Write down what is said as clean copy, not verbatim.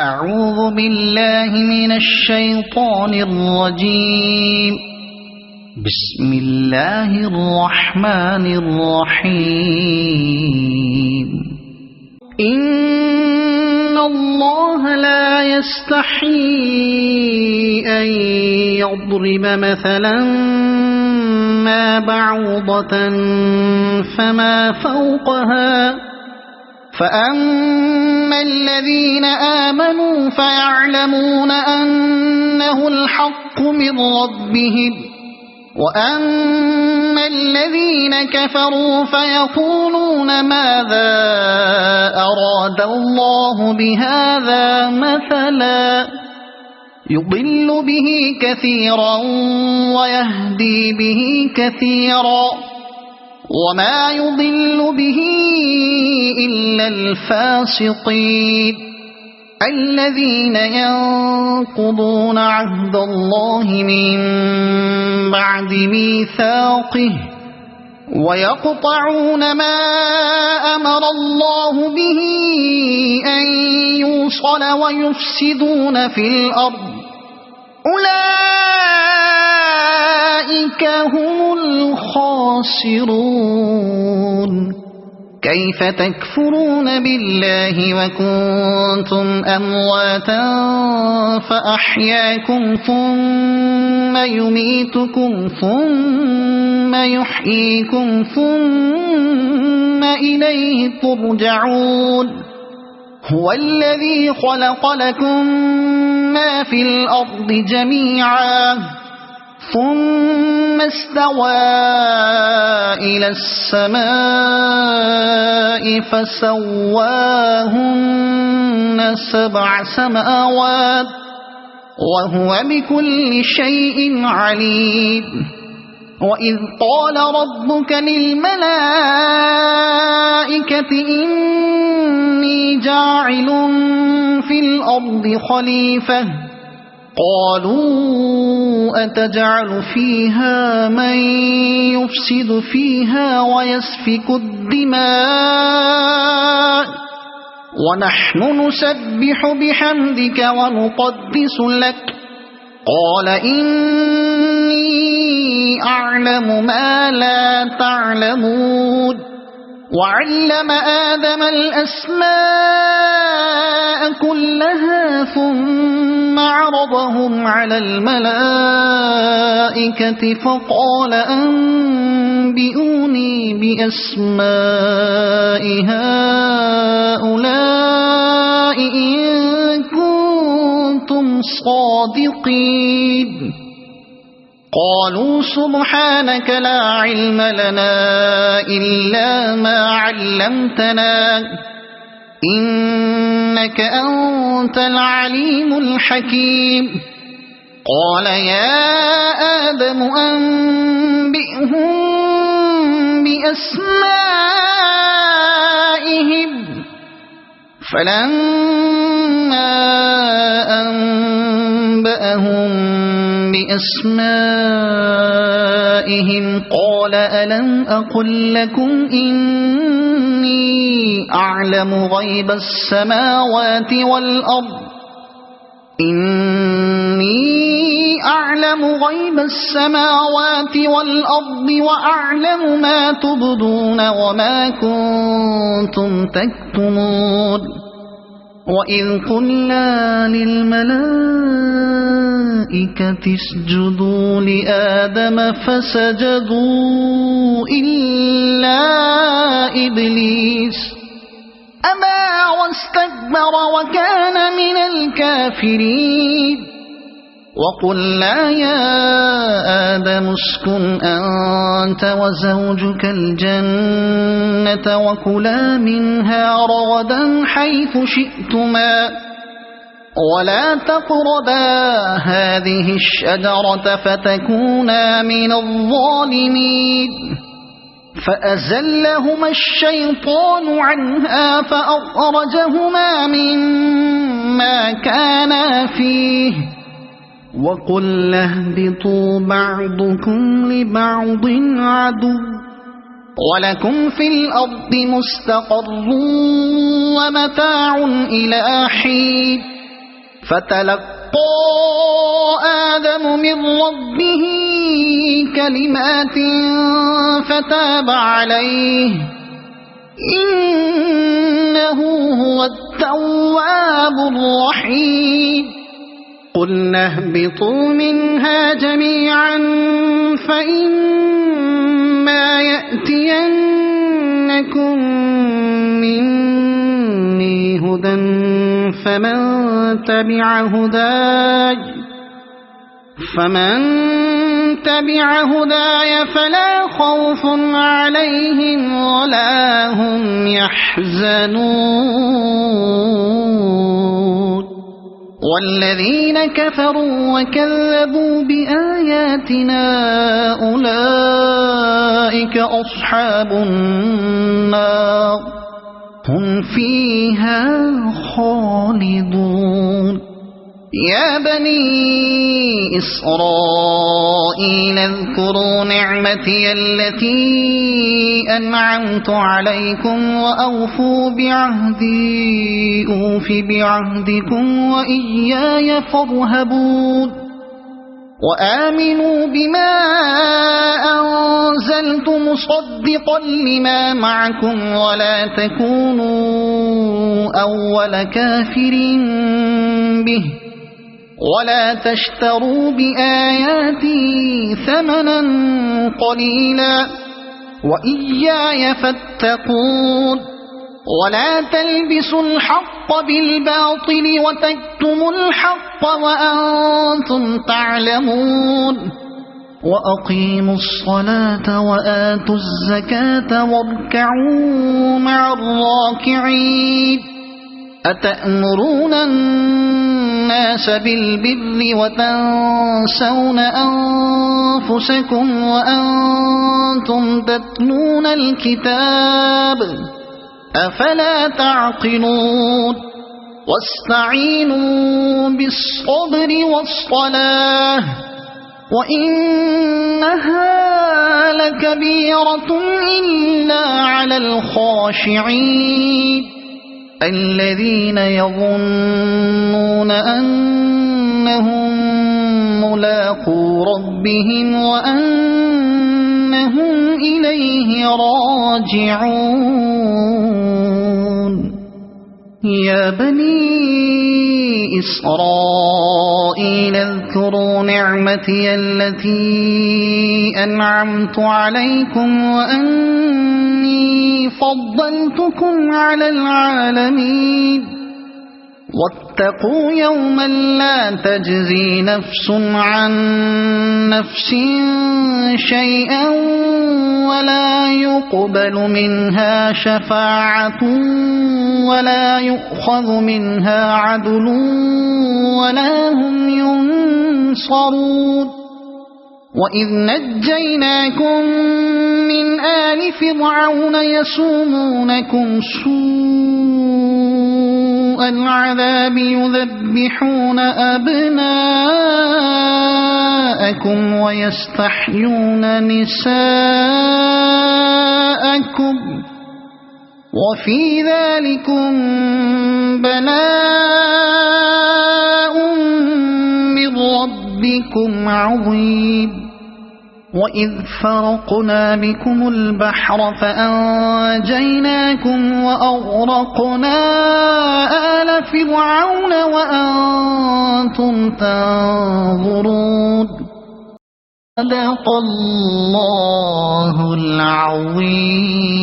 أعوذ بالله من الشيطان الرجيم. بسم الله الرحمن الرحيم. إن الله لا يستحيي أن يضرب مثلا ما بعوضة فما فوقها فأما الذين آمنوا فيعلمون أنه الحق من ربهم وأما الذين كفروا فيقولون ماذا أراد الله بهذا مثلا يضل به كثيرا ويهدي به كثيرا وما يضل به إلا الفاسقين الذين ينقضون عهد الله من بعد ميثاقه ويقطعون ما أمر الله به أن يوصل ويفسدون في الأرض أولئك هم الخاسرون. كيف تكفرون بالله وكنتم أمواتا فأحياكم ثم يميتكم ثم يحييكم ثم إليه ترجعون. هو الذي خلق لكم ما في الأرض جميعا ثم استوى إلى السماء فسواهن 7 سماوات وهو بكل شيء عليم. وإذ قال ربك للملائكة إني جاعل في الأرض خليفة قالوا أتجعل فيها من يفسد فيها ويسفك الدماء ونحن نسبح بحمدك ونقدس لك قال إني أعلم ما لا تعلمون. وعلم آدم الأسماء كلها ثم عرضهم على الملائكة فقال أنبئوني بأسماء هؤلاء إن كنتم صادقين. قالوا سبحانك لا علم لنا إلا ما علمتنا إنك أنت العليم الحكيم. قال يا آدم أنبئهم بأسمائهم فلما أنبأهم بأسمائهم قال ألم أقل لكم إني أعلم غيب السماوات والأرض وأعلم ما تبدون وما كنتم تكتمون. وإذ قلنا للملائكة اسجدوا لآدم فسجدوا إلا إبليس أبى واستكبر وكان من الكافرين. وقلنا يا آدم اسكن أنت وزوجك الجنة وكلا منها رغدا حيث شئتما ولا تقربا هذه الشجرة فتكونا من الظالمين. فأزلهما الشيطان عنها فأخرجهما مما كانا فيه وقلنا اهبطوا بعضكم لبعض عدو ولكم في الأرض مستقر ومتاع إلى حين فتلقى آدم من ربه كلمات فتاب عليه إنه هو التواب الرحيم قلنا اهبطوا منها جميعا فإما يأتينكم مني هدى فمن تبع هداي فلا خوف عليهم ولا هم يحزنون والذين كفروا وكذبوا بآياتنا أولئك أصحاب النار هم فيها خالدون يا بني إسرائيل اذكروا نعمتي التي أنعمت عليكم وأوفوا بعهدي أوف بعهدكم وإياي فارهبون وآمنوا بما أنزلت مصدقا لما معكم ولا تكونوا أول كافر به ولا تشتروا بآياتي ثمنا قليلا وإياي فاتقون ولا تلبسوا الحق بالباطل وتكتموا الحق وأنتم تعلمون وأقيموا الصلاة وآتوا الزكاة واركعوا مع الراكعين أتأمرون الناس بالبر وتنسون أنفسكم وأنتم تتلون الكتاب أفلا تعقلون واستعينوا بالصبر والصلاة وإنها لكبيرة إلا على الخاشعين الذين يظنون أنهم ملاقو ربهم وأنهم إليه راجعون يا بني إسرائيل اذكروا نعمتي التي أنعمت عليكم وأني فضلتكم على العالمين واتقوا يوما لا تجزي نفس عن نفس شيئا ولا يقبل منها شفاعة ولا يؤخذ منها عدل ولا هم ينصرون وإذ نجيناكم من آل فرعون يسومونكم سوء العذاب يذبحون أبناءكم ويستحيون نساءكم وفي ذلكم بلاء من ربكم عظيم وإذ فرقنا بكم البحر فأنجيناكم وأغرقنا آل فرعون وأنتم تنظرون صدق الله العظيم.